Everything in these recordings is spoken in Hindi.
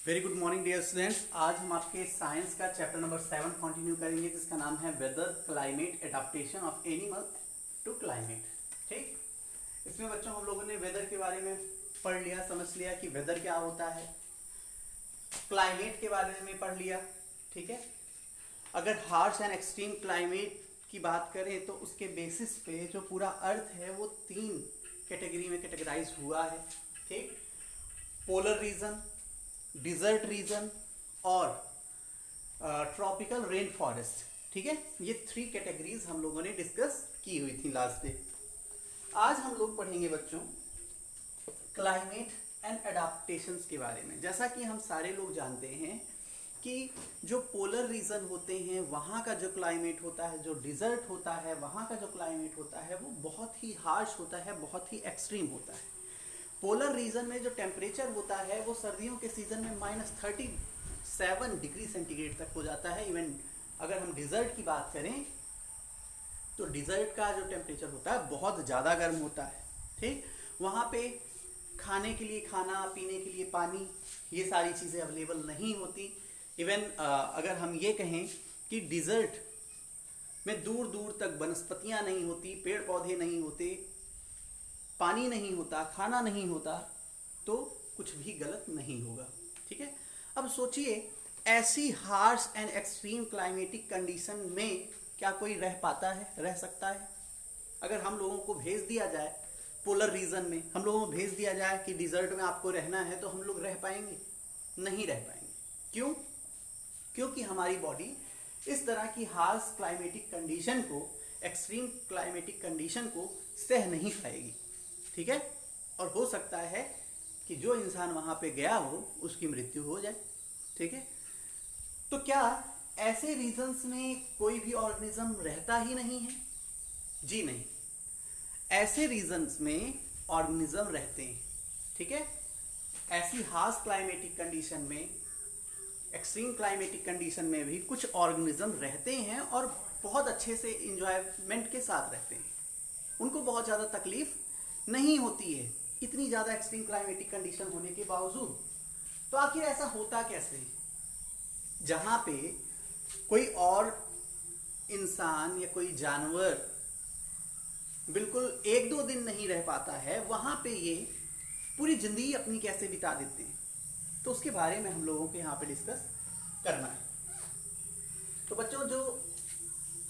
Very good morning dear students. आज हम आपके साइंस का चैप्टर नंबर 7 कंटिन्यू करेंगे, जिसका नाम है weather climate adaptation of animal to climate. ठीक, इसमें बच्चों हम लोगों ने वेदर के बारे में पढ़ लिया, समझ लिया कि वेदर क्या होता है, क्लाइमेट के बारे में पढ़ लिया। ठीक है, अगर हार्श एंड एक्सट्रीम क्लाइमेट की बात करें तो उसके बेसिस पे जो पूरा अर्थ है वो 3 कैटेगरी में कैटेगराइज हुआ है। ठीक, पोलर रीजन, डिजर्ट रीजन और ट्रॉपिकल रेन फॉरेस्ट। ठीक है, ये 3 कैटेगरीज हम लोगों ने डिस्कस की हुई थी लास्ट डे। आज हम लोग पढ़ेंगे बच्चों क्लाइमेट एंड एडाप्टेशंस के बारे में। जैसा कि हम सारे लोग जानते हैं कि जो पोलर रीजन होते हैं वहाँ का जो क्लाइमेट होता है, जो डिजर्ट होता है वहाँ का जो क्लाइमेट होता है वो बहुत ही हार्श होता है, बहुत ही एक्सट्रीम होता है। पोलर रीजन में जो टेम्परेचर होता है वो सर्दियों के सीजन में -37 डिग्री सेंटीग्रेड तक हो जाता है। इवन अगर हम डिजर्ट की बात करें तो डिजर्ट का जो टेम्परेचर होता है बहुत ज़्यादा गर्म होता है। ठीक, वहाँ पे खाने के लिए खाना, पीने के लिए पानी, ये सारी चीज़ें अवेलेबल नहीं होती। इवन अगर हम ये कहें कि डिजर्ट में दूर दूर तक वनस्पतियाँ नहीं होती, पेड़ पौधे नहीं होते, पानी नहीं होता, खाना नहीं होता, तो कुछ भी गलत नहीं होगा। ठीक है, अब सोचिए ऐसी harsh and extreme climatic condition में क्या कोई रह पाता है, रह सकता है? अगर हम लोगों को भेज दिया जाए पोलर रीजन में, हम लोगों को भेज दिया जाए कि डिजर्ट में आपको रहना है, तो हम लोग रह पाएंगे? नहीं रह पाएंगे। क्यों? क्योंकि हमारी बॉडी इस तरह की हार्श क्लाइमेटिक कंडीशन को, एक्सट्रीम क्लाइमेटिक कंडीशन को सह नहीं पाएगी। ठीक है, और हो सकता है कि जो इंसान वहां पे गया हो उसकी मृत्यु हो जाए। ठीक है, तो क्या ऐसे रीजन्स में कोई भी ऑर्गेनिज्म रहता ही नहीं है? जी नहीं, ऐसे रीजन्स में ऑर्गेनिज्म रहते हैं। ठीक है, ऐसी हार्श क्लाइमेटिक कंडीशन में, एक्सट्रीम क्लाइमेटिक कंडीशन में भी कुछ ऑर्गेनिज्म रहते हैं और बहुत अच्छे से इंजॉयमेंट के साथ रहते हैं। उनको बहुत ज़्यादा तकलीफ नहीं होती है इतनी ज़्यादा एक्सट्रीम क्लाइमेटिक कंडीशन होने के बावजूद। तो आखिर ऐसा होता कैसे? जहाँ पे कोई और इंसान या कोई जानवर बिल्कुल 1-2 दिन नहीं रह पाता है, वहाँ पे ये पूरी जिंदगी अपनी कैसे बिता देते हैं, तो उसके बारे में हम लोगों को यहाँ पे डिस्कस करना है। तो बच्चों, जो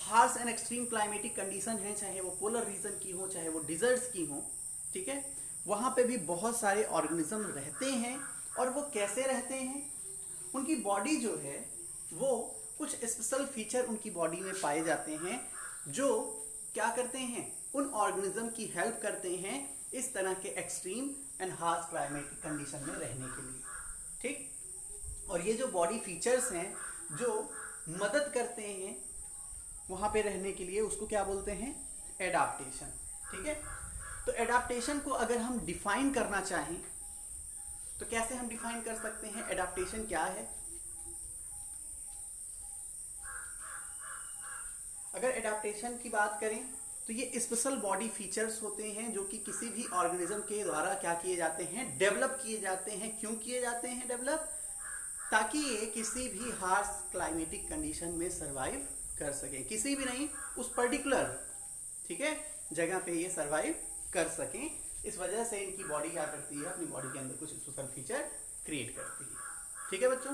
harsh and extreme climatic condition है, चाहे वो पोलर रीजन की हो, चाहे वो डिजर्ट्स की हो, ठीक है, वहाँ पे भी बहुत सारे ऑर्गेनिज्म रहते हैं। और वो कैसे रहते हैं? उनकी बॉडी जो है वो कुछ स्पेशल फीचर उनकी बॉडी में पाए जाते हैं जो क्या करते हैं, उन ऑर्गेनिज्म की हेल्प करते हैं इस तरह के extreme and harsh climatic condition में रहने के लिए। ठीक, और ये जो बॉडी फीचर्स हैं जो मदद करते हैं वहाँ पे रहने के लिए, उसको क्या बोलते हैं? एडाप्टेशन। ठीक है, तो एडाप्टेशन को अगर हम डिफाइन करना चाहें तो कैसे हम डिफाइन कर सकते हैं? एडाप्टेशन क्या है? अगर एडाप्टेशन की बात करें तो ये स्पेशल बॉडी फीचर्स होते हैं जो कि किसी भी ऑर्गेनिज्म के द्वारा क्या किए जाते हैं? डेवलप किए जाते हैं। क्यों किए जाते हैं डेवलप? ताकि ये किसी भी हार्श क्लाइमेटिक कंडीशन में सरवाइव कर सकें। किसी भी नहीं, उस पर्टिकुलर, ठीक है, जगह पे ये सरवाइव कर सकें। इस वजह से इनकी बॉडी क्या करती है, अपनी बॉडी के अंदर कुछ स्पेशल फीचर क्रिएट करती है। ठीक है बच्चों,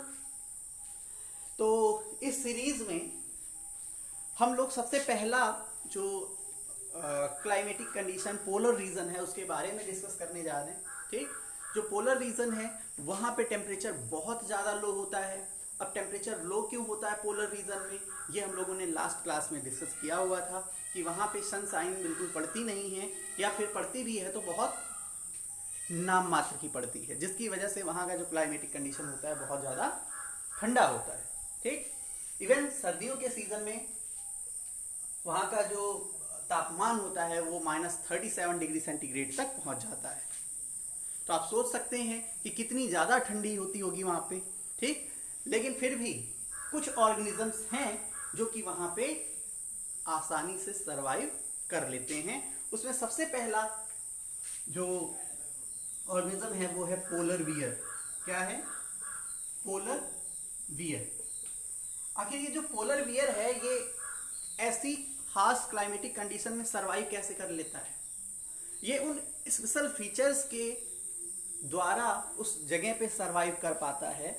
तो इस सीरीज में हम लोग सबसे पहला जो क्लाइमेटिक कंडीशन पोलर रीजन है उसके बारे में डिस्कस करने जा रहे हैं। ठीक, जो पोलर रीजन है वहां पे टेम्परेचर बहुत ज़्यादा लो होता है। अब टेम्परेचर लो क्यों होता है पोलर रीजन में, ये हम लोगों ने लास्ट क्लास में डिस्कस किया हुआ था कि वहाँ पे सनशाइन बिल्कुल पड़ती नहीं है, या फिर पड़ती भी है तो बहुत नाम मात्र की पड़ती है, जिसकी वजह से वहाँ का जो क्लाइमेटिक कंडीशन होता है बहुत ज़्यादा ठंडा होता है। ठीक, इवन सर्दियों के सीजन में वहाँ का जो तापमान होता है वो -37 डिग्री सेंटीग्रेड तक पहुँच जाता है। तो आप सोच सकते हैं कि कितनी ज़्यादा ठंडी होती होगी वहाँ पे। ठीक, लेकिन फिर भी कुछ ऑर्गेनिजम्स हैं जो कि वहाँ पे आसानी से सरवाइव कर लेते हैं। उसमें सबसे पहला जो ऑर्गेनिज्म है वो है पोलर बियर। क्या है? Polar wear. आखिर ये जो पोलर वियर है ये ऐसी हार्श क्लाइमेटिक कंडीशन में सरवाइव कैसे कर लेता है? ये उन स्पेशल फीचर्स के द्वारा उस जगह पे सरवाइव कर पाता है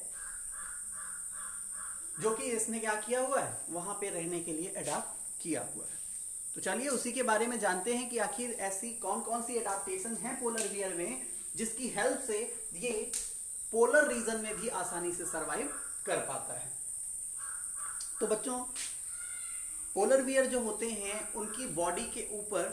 जो कि इसने क्या किया हुआ है, वहां पे रहने के लिए अडॉप्ट किया हुआ है। तो चलिए उसी के बारे में जानते हैं कि आखिर ऐसी कौन कौन सी एडाप्टेशन है पोलर वियर में जिसकी हेल्प से ये पोलर रीजन में भी आसानी से सरवाइव कर पाता है। तो बच्चों, पोलर वियर जो होते हैं उनकी बॉडी के ऊपर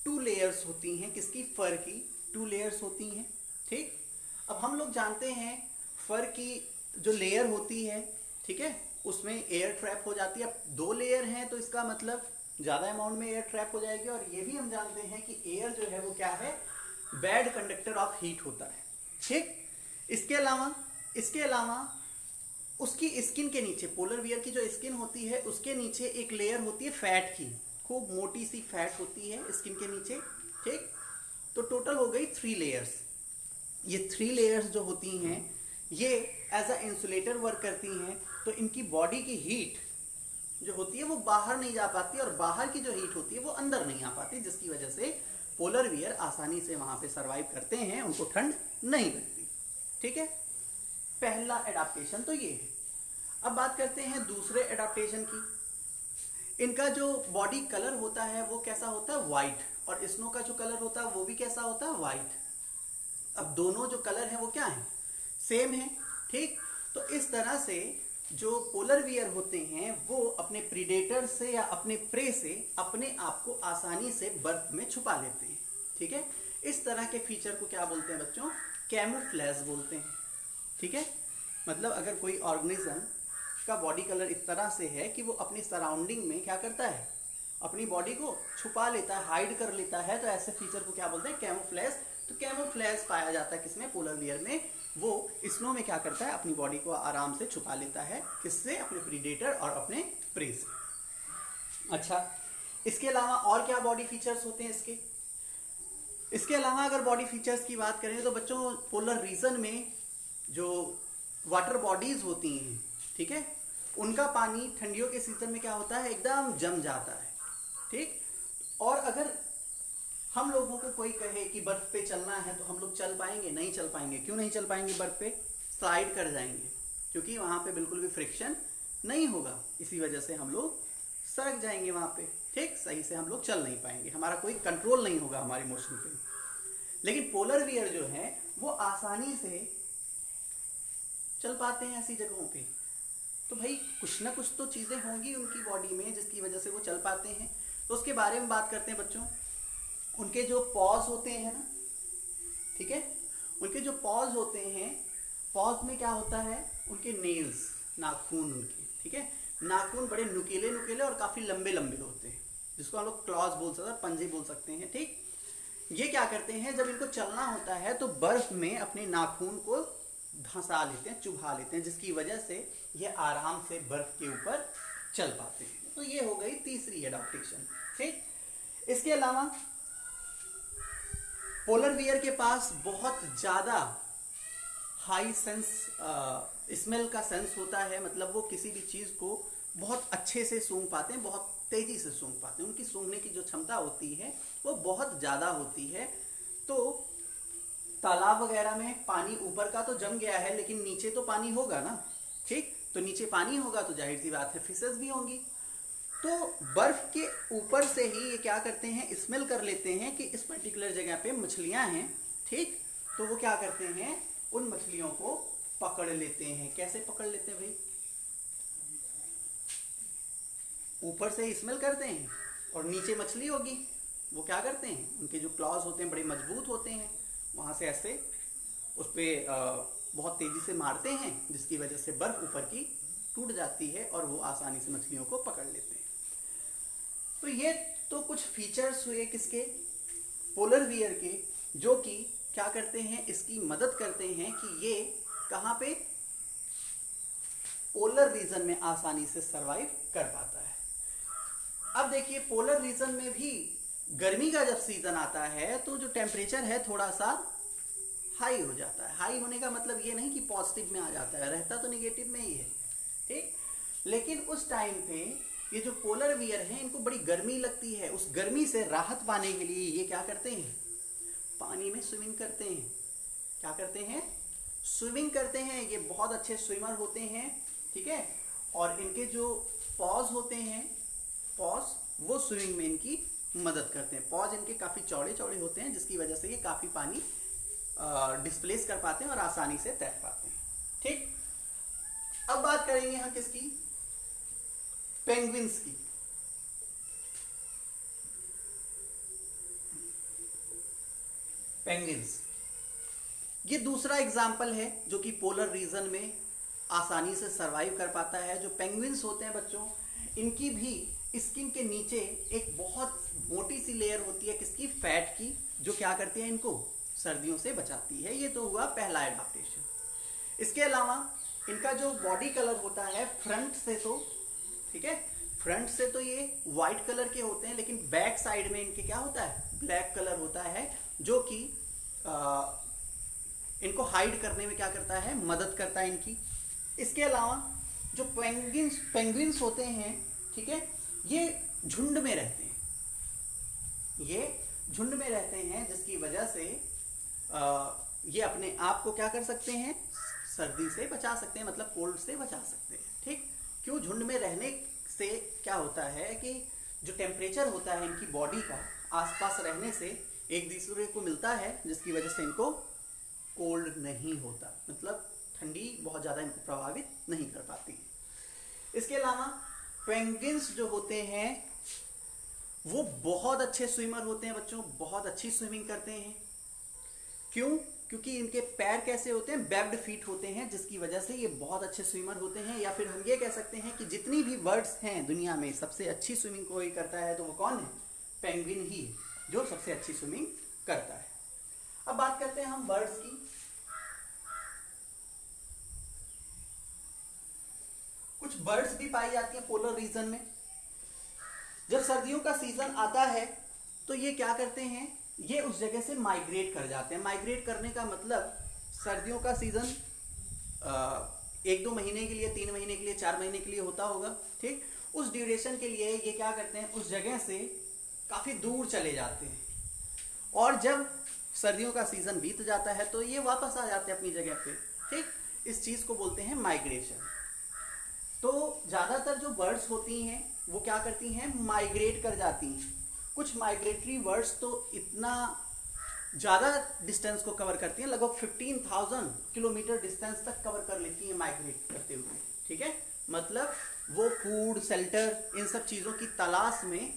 2 लेयर्स होती हैं। किसकी? फर की 2 लेयर्स होती हैं। ठीक, अब हम लोग जानते हैं फर की जो लेयर होती है, ठीक है, उसमें एयर ट्रैप हो जाती है। अब 2 लेयर हैं तो इसका मतलब ज्यादा अमाउंट में एयर ट्रैप हो जाएगी। और ये भी हम जानते हैं कि एयर जो है वो क्या है, बैड कंडक्टर ऑफ हीट होता है। ठीक, इसके अलावा उसकी स्किन के नीचे, पोलर वियर की जो स्किन होती है उसके नीचे एक लेयर होती है फैट की, खूब मोटी सी फैट होती है स्किन के नीचे। ठीक, तो टोटल हो गई 3 लेयर्स। ये 3 लेयर्स जो होती हैं ये एज अ इंसुलेटर वर्क करती हैं। तो इनकी बॉडी की हीट जो होती है वो बाहर नहीं जा पाती और बाहर की जो हीट होती है वो अंदर नहीं आ पाती, जिसकी वजह से पोलर वियर आसानी से वहां पे सरवाइव करते हैं, उनको ठंड नहीं लगती। ठीक है, पहला एडाप्टेशन तो ये है। अब बात करते हैं दूसरे एडाप्टेशन की। इनका जो बॉडी कलर होता है वो कैसा होता है? व्हाइट। और स्नो का जो कलर होता है वो भी कैसा होता है? व्हाइट। अब दोनों जो कलर है वो क्या है? सेम है। ठीक, तो इस तरह से जो पोलर वियर होते हैं वो अपने प्रीडेटर से या अपने प्रे से अपने आप को आसानी से बर्फ में छुपा लेते हैं। ठीक है, इस तरह के फीचर को क्या बोलते हैं बच्चों? कैमोफ्लेज बोलते हैं। ठीक है, मतलब अगर कोई ऑर्गेनिज्म का बॉडी कलर इस तरह से है कि वो अपनी सराउंडिंग में क्या करता है, अपनी बॉडी को छुपा लेता है, हाइड कर लेता है, तो ऐसे फीचर को क्या बोलते हैं? कैमोफ्लेज। तो कैमोफ्लेज पाया जाता है किसमें? पोलर वियर में। वो स्नो में क्या करता है, अपनी बॉडी को आराम से छुपा लेता है। किससे? अपने प्रीडेटर और अपने प्रे से। अच्छा, इसके अलावा और क्या बॉडी फीचर्स होते हैं इसके अलावा अगर बॉडी फीचर्स की बात करें तो बच्चों, पोलर रीजन में जो वाटर बॉडीज होती हैं, ठीक है, उनका पानी ठंडियों के सीजन में क्या होता है? एकदम जम जाता है। ठीक, और अगर हम लोगों को कोई कहे कि बर्फ पे चलना है तो हम लोग चल पाएंगे? नहीं चल पाएंगे। क्यों नहीं चल पाएंगे? बर्फ पे स्लाइड कर जाएंगे, क्योंकि वहां पे बिल्कुल भी फ्रिक्शन नहीं होगा। इसी वजह से हम लोग सरक जाएंगे वहां पे। ठीक, सही से हम लोग चल नहीं पाएंगे, हमारा कोई कंट्रोल नहीं होगा हमारी मोशन पे। लेकिन पोलर वियर जो है वो आसानी से चल पाते हैं ऐसी जगहों पे। तो भाई कुछ ना कुछ तो चीजें होंगी उनकी बॉडी में जिसकी वजह से वो चल पाते हैं। तो उसके बारे में बात करते हैं बच्चों। उनके जो पॉज होते हैं ना, ठीक है, उनके जो पॉज होते हैं, पॉज में क्या होता है? उनके नेल्स, नाखून उनके, ठीक है, नाखून बड़े नुकीले नुकीले और काफी लंबे लंबे होते हैं, जिसको हम लोग क्लॉज बोल सकते हैं, पंजे बोल सकते हैं। ठीक, ये क्या करते हैं, जब इनको चलना होता है तो बर्फ में अपने नाखून को धंसा लेते हैं, चुभा लेते हैं, जिसकी वजह से ये आराम से बर्फ के ऊपर चल पाते हैं। तो ये हो गई तीसरी एडाप्टेशन। ठीक, इसके अलावा पोलर वियर के पास बहुत ज्यादा हाई सेंस, स्मेल का सेंस होता है। मतलब वो किसी भी चीज को बहुत अच्छे से सूंघ पाते हैं, बहुत तेजी से सूंघ पाते हैं। उनकी सूंघने की जो क्षमता होती है वो बहुत ज्यादा होती है। तो तालाब वगैरह में पानी ऊपर का तो जम गया है, लेकिन नीचे तो पानी होगा ना। ठीक, तो नीचे पानी होगा तो जाहिर सी बात है फिशेस भी होंगी। तो बर्फ के ऊपर से ही ये क्या करते हैं, स्मेल कर लेते हैं कि इस पर्टिकुलर जगह पे मछलियां हैं। ठीक, तो वो क्या करते हैं, उन मछलियों को पकड़ लेते हैं। कैसे पकड़ लेते हैं भाई? ऊपर से ही स्मेल करते हैं और नीचे मछली होगी, वो क्या करते हैं, उनके जो क्लॉज होते हैं बड़े मजबूत होते हैं, वहां से ऐसे उस पर बहुत तेजी से मारते हैं, जिसकी वजह से बर्फ ऊपर की टूट जाती है और वो आसानी से मछलियों को पकड़ लेते हैं। तो ये तो कुछ फीचर्स हुए किसके, पोलर वियर के, जो कि क्या करते हैं, इसकी मदद करते हैं कि ये कहां पे, पोलर रीजन में आसानी से सरवाइव कर पाता है। अब देखिए, पोलर रीजन में भी गर्मी का जब सीजन आता है तो जो टेम्परेचर है थोड़ा सा हाई हो जाता है। हाई होने का मतलब ये नहीं कि पॉजिटिव में आ जाता है, रहता तो निगेटिव में ही है, ठीक। लेकिन उस टाइम पे ये जो पोलर बियर हैं इनको बड़ी गर्मी लगती है, उस गर्मी से राहत पाने के लिए ये क्या करते हैं, पानी में स्विमिंग करते हैं। क्या करते हैं, स्विमिंग करते हैं। ये बहुत अच्छे स्विमर होते हैं, ठीक है। और इनके जो पॉज होते हैं, पॉज, वो स्विमिंग में इनकी मदद करते हैं। पॉज इनके काफी चौड़े चौड़े होते हैं, जिसकी वजह से ये काफी पानी डिस्प्लेस कर पाते हैं और आसानी से तैर पाते हैं, ठीक। अब बात करेंगे हम किसकी, पेंगुइन्स की। पेंगुइन्स ये दूसरा एग्जाम्पल है जो कि पोलर रीजन में आसानी से सरवाइव कर पाता है। जो पेंगुइन्स होते हैं बच्चों, इनकी भी स्किन के नीचे एक बहुत मोटी सी लेयर होती है, किसकी, फैट की, जो क्या करती है, इनको सर्दियों से बचाती है। ये तो हुआ पहला एडाप्टेशन। इसके अलावा इनका जो बॉडी कलर होता है फ्रंट से, तो ठीक है, फ्रंट से तो ये व्हाइट कलर के होते हैं, लेकिन बैक साइड में इनके क्या होता है, ब्लैक कलर होता है, जो कि इनको हाइड करने में क्या करता है, मदद करता है इनकी। इसके अलावा जो पेंगुइन्स होते हैं, ठीक है, ये झुंड में रहते हैं। ये झुंड में रहते हैं, जिसकी वजह से ये अपने आप को क्या कर सकते हैं, सर्दी से बचा सकते हैं, मतलब कोल्ड से बचा सकते हैं, ठीक। क्यों, झुंड में रहने से क्या होता है कि जो टेम्परेचर होता है इनकी बॉडी का आसपास रहने से एक दूसरे को मिलता है, जिसकी वजह से इनको कोल्ड नहीं होता, मतलब ठंडी बहुत ज़्यादा इनको प्रभावित नहीं कर पाती। इसके अलावा पेंगुइन्स जो होते हैं वो बहुत अच्छे स्विमर होते हैं बच्चों, बहुत अच्छी स्विमिंग करते हैं। क्यों, क्योंकि इनके पैर कैसे होते हैं, वेब्ड फीट होते हैं, जिसकी वजह से ये बहुत अच्छे स्विमर होते हैं। या फिर हम ये कह सकते हैं कि जितनी भी बर्ड्स हैं दुनिया में, सबसे अच्छी स्विमिंग कोई करता है तो वो कौन है, पेंगुइन ही, जो सबसे अच्छी स्विमिंग करता है। अब बात करते हैं हम बर्ड्स की। कुछ बर्ड्स भी पाई जाती हैं पोलर रीजन में। जब सर्दियों का सीजन आता है तो ये क्या करते हैं, ये उस जगह से माइग्रेट कर जाते हैं। माइग्रेट करने का मतलब, सर्दियों का सीजन 1-2 महीने के लिए, 3 महीने के लिए, 4 महीने के लिए होता होगा, ठीक। उस ड्यूरेशन के लिए ये क्या करते हैं, उस जगह से काफी दूर चले जाते हैं, और जब सर्दियों का सीजन बीत जाता है तो ये वापस आ जाते हैं अपनी जगह पे, ठीक। इस चीज को बोलते हैं माइग्रेशन। तो ज्यादातर जो बर्ड्स होती हैं वो क्या करती हैं, माइग्रेट कर जाती हैं। कुछ माइग्रेटरी बर्ड्स तो इतना ज़्यादा डिस्टेंस को कवर करती हैं, लगभग 15,000 किलोमीटर डिस्टेंस तक कवर कर लेती हैं माइग्रेट करते हुए, ठीक है। मतलब वो फूड, शेल्टर, इन सब चीज़ों की तलाश में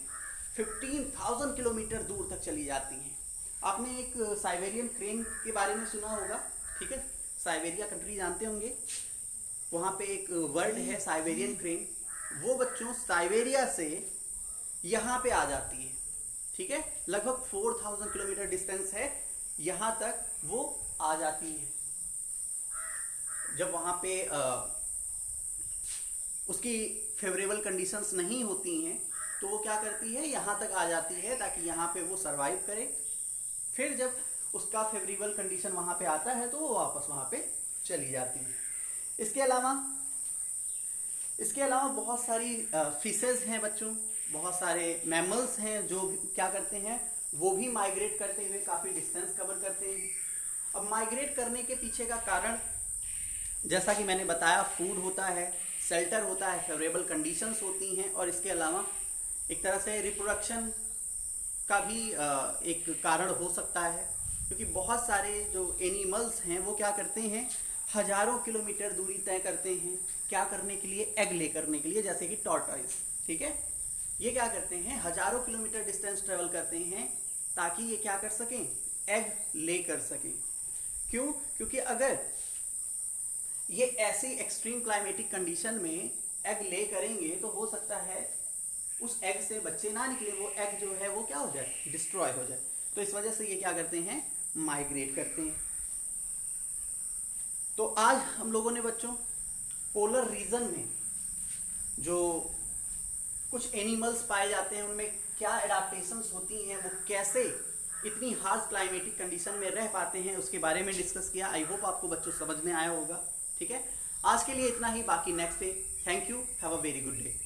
15,000 किलोमीटर दूर तक चली जाती हैं। आपने एक साइबेरियन क्रेन के बारे में सुना होगा, ठीक है, साइबेरिया कंट्री जानते होंगे, वहाँ पे एक वर्ड है साइबेरियन क्रेन। वो बच्चों साइबेरिया से यहाँ पे आ जाती है, ठीक है, लगभग 4,000 किलोमीटर डिस्टेंस है, यहाँ तक वो आ जाती है। जब वहाँ पे उसकी फेवरेबल कंडीशंस नहीं होती हैं तो वो क्या करती है, यहाँ तक आ जाती है ताकि यहाँ पे वो सरवाइव करे। फिर जब उसका फेवरेबल कंडीशन वहाँ पे आता है तो वो वापस वहाँ पे चली जाती है। इसके अलावा बहुत सारी फिशेज हैं बच्चों, बहुत सारे मैमल्स हैं जो क्या करते हैं, वो भी माइग्रेट करते हुए काफ़ी डिस्टेंस कवर करते हैं। अब माइग्रेट करने के पीछे का कारण, जैसा कि मैंने बताया, फूड होता है, शेल्टर होता है, फेवरेबल कंडीशंस होती हैं, और इसके अलावा एक तरह से रिप्रोडक्शन का भी एक कारण हो सकता है, क्योंकि बहुत सारे जो एनिमल्स हैं वो क्या करते हैं, हजारों किलोमीटर दूरी तय करते हैं, क्या करने के लिए, एग ले करने के लिए, जैसे कि टॉर्टॉइस, ठीक है। ये क्या करते हैं, हजारों किलोमीटर डिस्टेंस ट्रेवल करते हैं ताकि ये क्या कर सकें, एग ले कर सकें। क्यों, क्योंकि अगर ये ऐसी एक्सट्रीम क्लाइमेटिक कंडीशन में एग ले करेंगे तो हो सकता है उस एग से बच्चे ना निकले, वो एग जो है वो क्या हो जाए, डिस्ट्रॉय हो जाए। तो इस वजह से ये क्या करते हैं, माइग्रेट करते हैं। तो आज हम लोगों ने बच्चों पोलर रीजन में जो कुछ एनिमल्स पाए जाते हैं उनमें क्या एडाप्टेशंस होती हैं, वो कैसे इतनी हार्श क्लाइमेटिक कंडीशन में रह पाते हैं उसके बारे में डिस्कस किया। आई होप आपको बच्चों समझ में आया होगा। ठीक है, आज के लिए इतना ही, बाकी next day. Thank you, have a very good day.